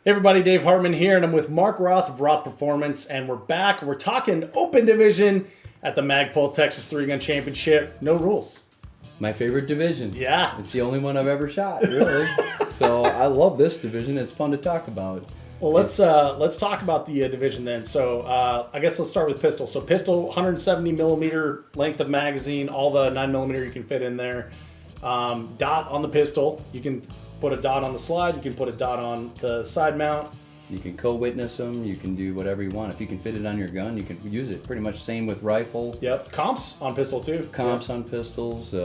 Hey everybody, Dave Hartman here, and I'm with Mark Roth of Roth Performance, and we're back. We're talking open division at the Magpul Texas 3-Gun Championship. No rules. My favorite division. Yeah. It's the only one I've ever shot, really. So I love this division. It's fun to talk about. Well, let's talk about the division then. So I guess let's start with pistol. So pistol, 170 millimeter length of magazine, all the 9 millimeter you can fit in there. Dot on the pistol. You can put a dot on the slide. You can put a dot on the side mount. You can co-witness them. You can do whatever you want. If you can fit it on your gun, you can use it. Pretty much same with rifle. Yep. Comps on pistol too. Comps on pistols.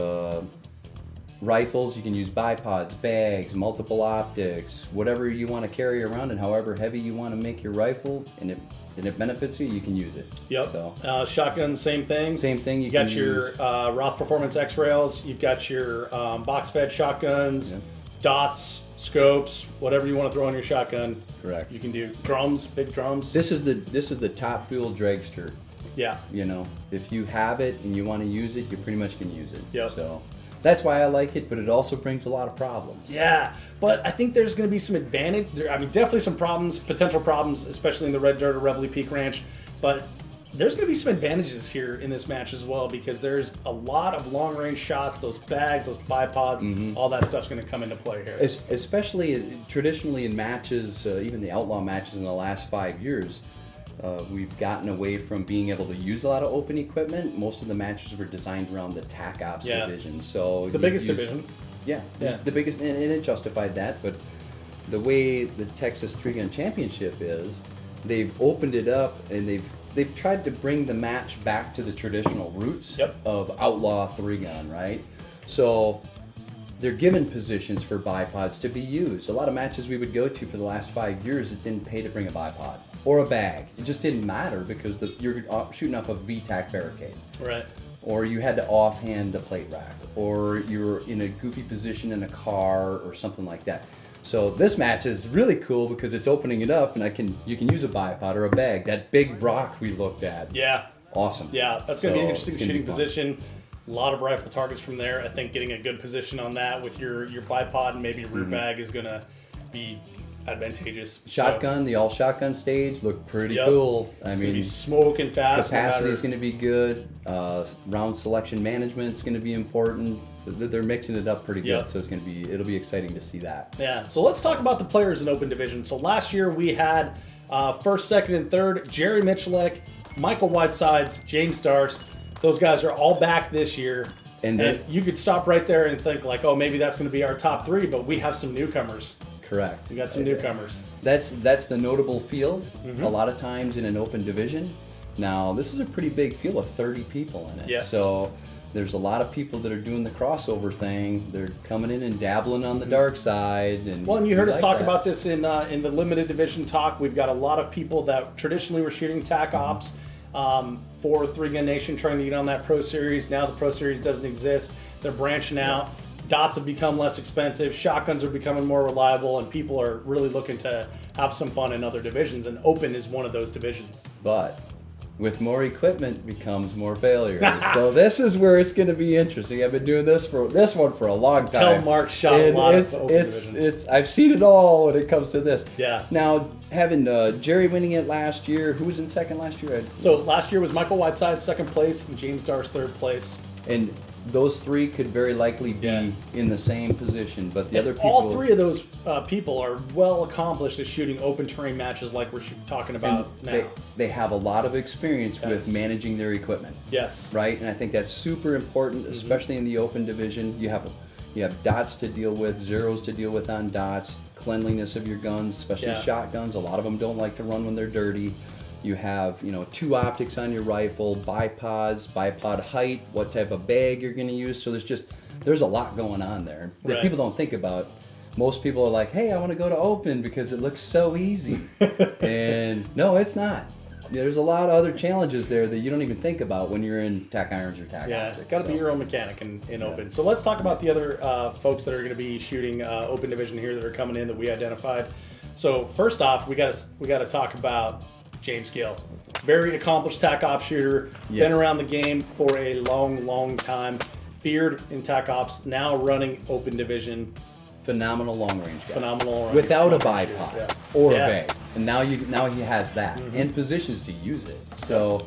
Rifles, you can use bipods, bags, multiple optics, whatever you want to carry around, and however heavy you want to make your rifle, and it benefits you, you can use it. Yep. So, shotgun, same thing. Same thing. You got your Roth Performance X-Rails. You've got your box-fed shotguns, Yep. Dots, scopes, whatever you want to throw on your shotgun. Correct. You can do drums, big drums. This is the top fuel dragster. Yeah. You know, if you have it and you want to use it, you pretty much can use it. Yep. So that's why I like it, but it also brings a lot of problems. Yeah, but I think there's going to be some advantage. Definitely some problems, potential problems, especially in the Red Dirt or Reveille Peak Ranch. But there's going to be some advantages here in this match as well, because there's a lot of long-range shots, those bags, those bipods, all that stuff's going to come into play here. Especially traditionally in matches, even the outlaw matches in the last 5 years, we've gotten away from being able to use a lot of open equipment. Most of the matches were designed around the TAC Ops division. So the biggest division. Yeah, the biggest, and it justified that. But the way the Texas 3-Gun Championship is, they've opened it up and they've tried to bring the match back to the traditional roots of outlaw 3-gun, right? So they're given positions for bipods to be used. A lot of matches we would go to for the last 5 years, it didn't pay to bring a bipod or a bag. It just didn't matter because you're shooting off a VTAC barricade. Right. Or you had to offhand a plate rack, or you were in a goofy position in a car or something like that. So this match is really cool because it's opening it up, and you can use a bipod or a bag. That big rock we looked at. Yeah. Awesome. Yeah, that's going to be an interesting shooting position. A lot of rifle targets from there. I think getting a good position on that with your bipod and maybe rear bag is going to be advantageous. Shotgun, the all shotgun stage looked pretty cool. It's going to be smoking fast. Capacity is going to be good. Round selection management is going to be important. They're mixing it up pretty good, so it'll be exciting to see that. Yeah. So let's talk about the players in open division. So last year we had first, second, and third Jerry Michalek, Michael Whitesides, James Darst. Those guys are all back this year. And you could stop right there and think like, oh, maybe that's going to be our top three, but we have some newcomers. Correct. We got some newcomers. That's the notable field. A lot of times in an open division. Now this is a pretty big field with 30 people in it. Yes. So there's a lot of people that are doing the crossover thing. They're coming in and dabbling on the dark side. And you heard us talk about this in the limited division talk. We've got a lot of people that traditionally were shooting TAC Ops for 3-Gun Nation, trying to get on that Pro Series. Now the Pro Series doesn't exist. They're branching out. Dots have become less expensive, shotguns are becoming more reliable, and people are really looking to have some fun in other divisions, and open is one of those divisions. But with more equipment becomes more failures. So this is where it's going to be interesting. I've been doing this one for a long time. Tell Mark shot a lot of open division. I've seen it all when it comes to this. Yeah. Now, having Jerry winning it last year, who was in second last year? So last year was Michael Whiteside second place and James Darst third place. And those three could very likely be in the same position, but the other people... All three of those people are well accomplished at shooting open terrain matches like we're talking about now. They have a lot of experience with managing their equipment. Yes. Right? And I think that's super important, especially in the open division. You have dots to deal with, zeros to deal with on dots, cleanliness of your guns, especially shotguns. A lot of them don't like to run when they're dirty. You have, 2 optics on your rifle, bipods, bipod height, what type of bag you're going to use. So there's a lot going on there that people don't think about. Most people are like, hey, I want to go to open because it looks so easy. And no, it's not. There's a lot of other challenges there that you don't even think about when you're in TAC irons or TAC optics. Got to be your own mechanic in open. So let's talk about the other folks that are going to be shooting open division here that are coming in that we identified. So first off, we got to talk about James Gale. Very accomplished TAC Ops shooter. Been around the game for a long, long time. Feared in TAC Ops. Now running open division. Phenomenal long range guy. Phenomenal. Without a bipod Yeah. or Yeah. a bay. And now he has that and positions to use it. So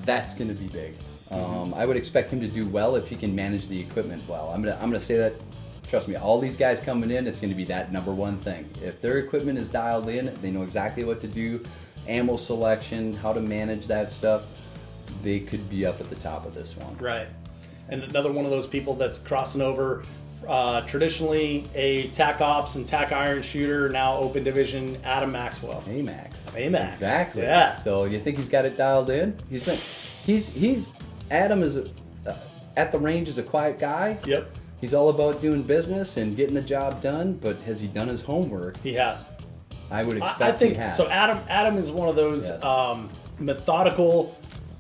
that's going to be big. I would expect him to do well if he can manage the equipment well. I'm gonna say that. Trust me, all these guys coming in, it's going to be that number one thing. If their equipment is dialed in, they know exactly what to do, ammo selection, how to manage that stuff, they could be up at the top of this one. Right. And another one of those people that's crossing over, traditionally a TAC Ops and TAC Iron shooter, now open division, Adam Maxwell. AMAX. AMAX. Exactly. Yeah. So you think he's got it dialed in? Adam is at the range is a quiet guy. Yep. He's all about doing business and getting the job done, but has he done his homework? He has. I would expect I think he has. so. Adam is one of those Yes. methodical.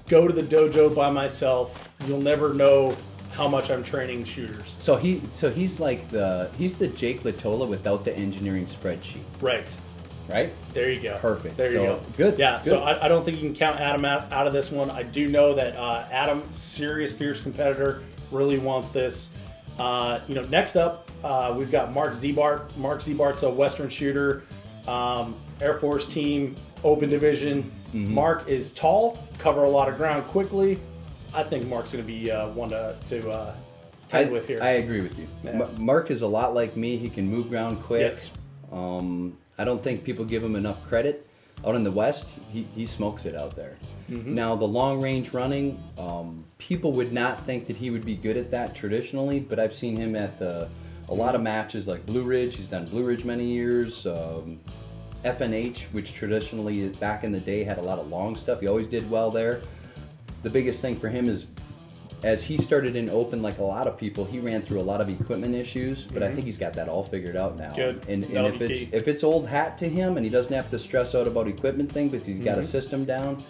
Go to the dojo by myself. You'll never know how much I'm training shooters. So he's like he's the Jake Latola without the engineering spreadsheet, Right. right? There you go. Perfect. There you So, go. good, Yeah. good. So I don't think you can count Adam out of this one. I do know that Adam, serious, fierce competitor, really wants this. Next up, we've got Mark Zebart. Mark Zebart's a Western shooter, Air Force team, open division. Mark is tall, cover a lot of ground quickly. I think Mark's going to be one to tag with here. I agree with you. Yeah. Mark is a lot like me. He can move ground quick. Yes. I don't think people give him enough credit. Out in the West, he smokes it out there. Now, the long range running, people would not think that he would be good at that traditionally, but I've seen him at a lot of matches like Blue Ridge. He's done Blue Ridge many years. FNH, which traditionally back in the day had a lot of long stuff. He always did well there. The biggest thing for him is, as he started in open, like a lot of people, he ran through a lot of equipment issues, but I think he's got that all figured out now. Good. And That'll if be it's key. if it's old hat to him and he doesn't have to stress out about equipment thing, but he's got a system down,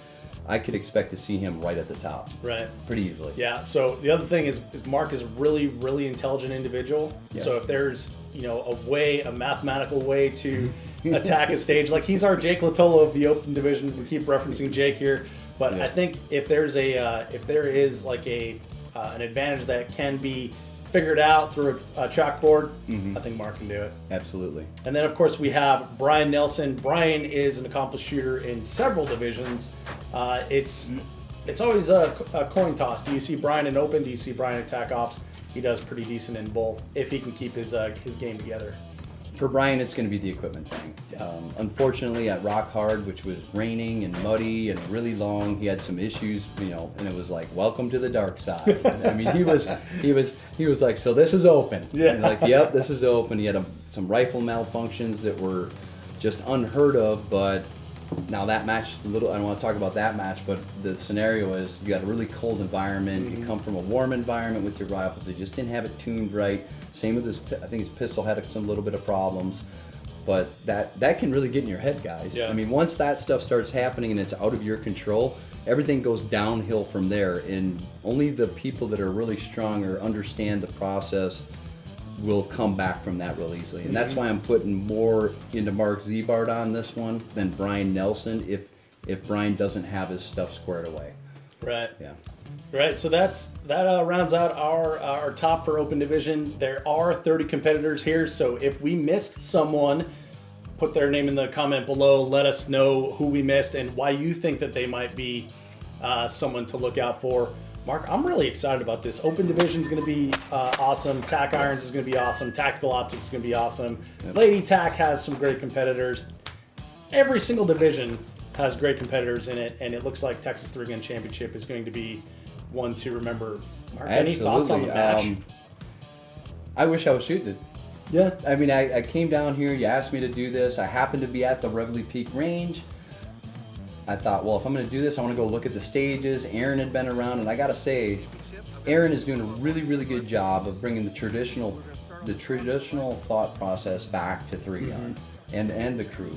I could expect to see him right at the top. Right. Pretty easily. Yeah. So the other thing is Mark is a really, really intelligent individual. Yeah. So if there's a mathematical way to attack a stage, like he's our Jake Latola of the open division. We keep referencing Jake here, but Yes. I think if there is like an advantage that can be figured out through a chalkboard, I think Mark can do it. Absolutely. And then, of course, we have Brian Nelson. Brian is an accomplished shooter in several divisions. It's always a coin toss. Do you see Brian in open? Do you see Brian in TAC Ops? He does pretty decent in both if he can keep his game together. For Brian, it's going to be the equipment thing. Unfortunately, at Rock Hard, which was raining and muddy and really long, he had some issues, and it was like, welcome to the dark side. I mean, he was like, so this is open. Yeah. And like, yep, this is open. He had some rifle malfunctions that were just unheard of, but now that match, I don't want to talk about that match, but the scenario is you got a really cold environment, you come from a warm environment with your rifles, they just didn't have it tuned right. Same with I think his pistol had some little bit of problems, but that can really get in your head, guys. Yeah. I mean, once that stuff starts happening and it's out of your control, everything goes downhill from there, and only the people that are really strong or understand the process will come back from that real easily. And that's why I'm putting more into Mark Zebart on this one than Brian Nelson if Brian doesn't have his stuff squared away. Right. Yeah. Right, so that rounds out our top for open division. There are 30 competitors here, so if we missed someone, put their name in the comment below. Let us know who we missed and why you think that they might be someone to look out for. Mark, I'm really excited about this. Open division is going to be awesome. TAC Irons is going to be awesome. Tactical Optics is going to be awesome. Yep. Lady TAC has some great competitors. Every single division has great competitors in it, and it looks like Texas 3-Gun Championship is going to be one to remember. Mark, any thoughts on the match? I wish I was shooting it. Yeah. I mean, I came down here, you asked me to do this. I happened to be at the Reveille Peak range. I thought, well, if I'm going to do this, I want to go look at the stages. Aaron had been around, and I got to say, Aaron is doing a really, really good job of bringing the traditional thought process back to 3-Gun and the crew.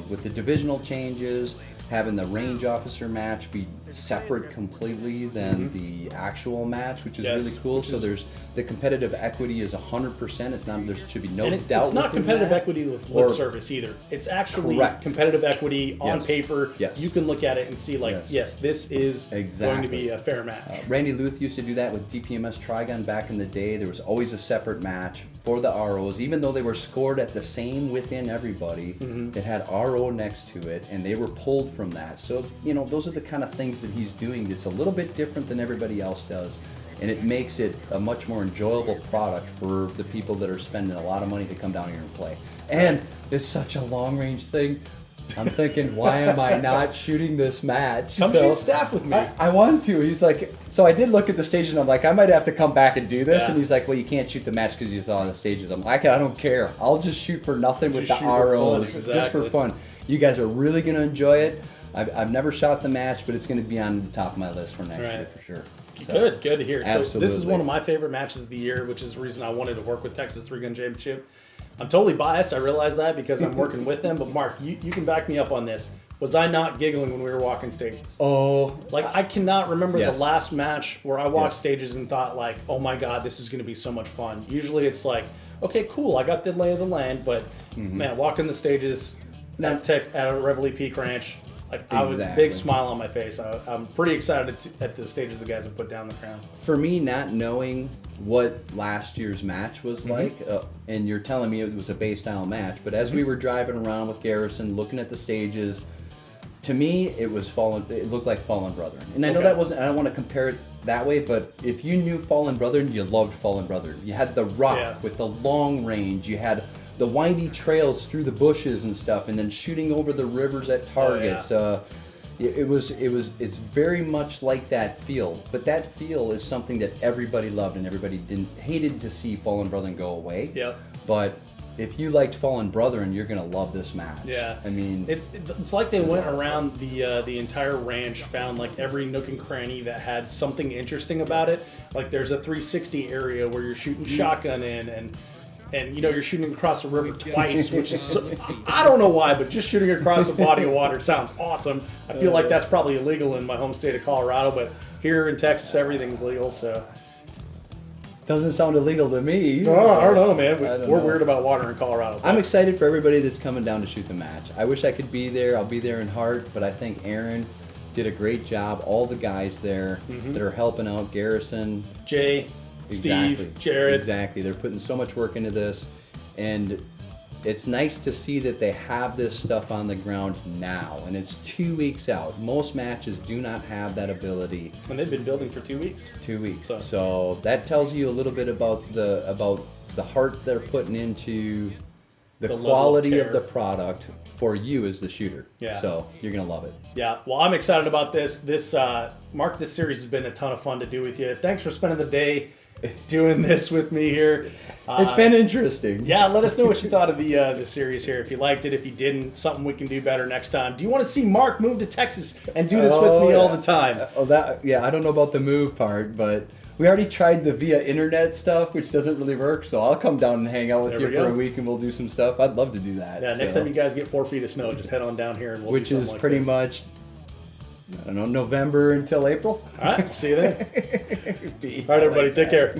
With the divisional changes, having the range officer match be separate completely than the actual match, which is really cool. So there's the competitive equity is 100%. It's not, there should be no doubt. It's not competitive equity with lip service either. It's actually competitive equity on paper. Yes. You can look at it and see yes, this is going to be a fair match. Randy Luth used to do that with DPMS Trigun back in the day. There was always a separate match for the ROs, even though they were scored at the same within everybody. It had RO next to it, and they were pulled from that. So, you know, those are the kind of things that he's doing that's a little bit different than everybody else does. And it makes it a much more enjoyable product for the people that are spending a lot of money to come down here and play. And it's such a long-range thing. I'm thinking, why am I not shooting this match? Come shoot staff with me. I want to. He's like, so I did look at the stage and I'm like, I might have to come back and do this. Yeah. And he's like, well, you can't shoot the match because you saw on the stages. I'm like, I don't care. I'll just shoot for nothing with the ROs, just for fun. You guys are really going to enjoy it. I've never shot the match, but it's going to be on the top of my list for next year for sure. So, Good to hear. Absolutely. So this is one of my favorite matches of the year, which is the reason I wanted to work with Texas Three Gun Championship. I'm totally biased. I realize that because I'm working with them. But Mark, you can back me up on this. Was I not giggling when we were walking stages? Oh, Like, I cannot remember Yes. the last match where I walked stages and thought, like, oh my God, this is going to be so much fun. Usually it's like, okay, cool, I got the lay of the land, but man, walking the stages at a Reveille Peak Ranch, like, I was a big smile on my face. I'm pretty excited at the stages the guys have put down the crown. For me, not knowing what last year's match was like, and you're telling me it was a bay style match, but as we were driving around with Garrison, looking at the stages, to me, it looked like Fallen Brethren. And I know that wasn't, I don't want to compare it that way, but if you knew Fallen Brethren, you loved Fallen Brethren. You had the rock with the long range, you had the windy trails through the bushes and stuff, and then shooting over the rivers at targets. It's very much like that feel, but that feel is something that everybody loved and everybody hated to see Fallen Brethren go away. Yep. But if you liked Fallen Brethren, you're gonna love this match. Yeah. I mean, it's like they went around the entire ranch, found like every nook and cranny that had something interesting about it. Like there's a 360 area where you're shooting shotgun in, and you know you're shooting across the river twice, which is I don't know why, but just shooting across a body of water sounds awesome. I feel like that's probably illegal in my home state of Colorado, but here in Texas everything's legal, so. doesn't sound illegal to me. Oh, I don't know, man. We're know. weird about water in Colorado. I'm excited for everybody that's coming down to shoot the match. I wish I could be there. I'll be there in heart, but I think Aaron did a great job. All the guys there that are helping out, Garrison, Jay, Steve, Jared. Exactly. They're putting so much work into this, and it's nice to see that they have this stuff on the ground now, and it's 2 weeks out. Most matches do not have that ability. And they've been building for 2 weeks. 2 weeks. So that tells you a little bit about the heart they're putting into the quality of the product for you as the shooter. Yeah. So you're gonna love it. Yeah. Well, I'm excited about this. Mark, this series has been a ton of fun to do with you. Thanks for spending the day doing this with me here. It's been interesting. Yeah, let us know what you thought of the series here. If you liked it, if you didn't, something we can do better next time. Do you want to see Mark move to Texas and do this with me all the time? I don't know about the move part, but we already tried the via internet stuff, which doesn't really work. So I'll come down and hang out with you for a week, and we'll do some stuff. I'd love to do that. Yeah, next time you guys get 4 feet of snow, just head on down here and we'll do something like pretty this. much, I don't know, November until April. All right, see you then. All right, everybody, take care.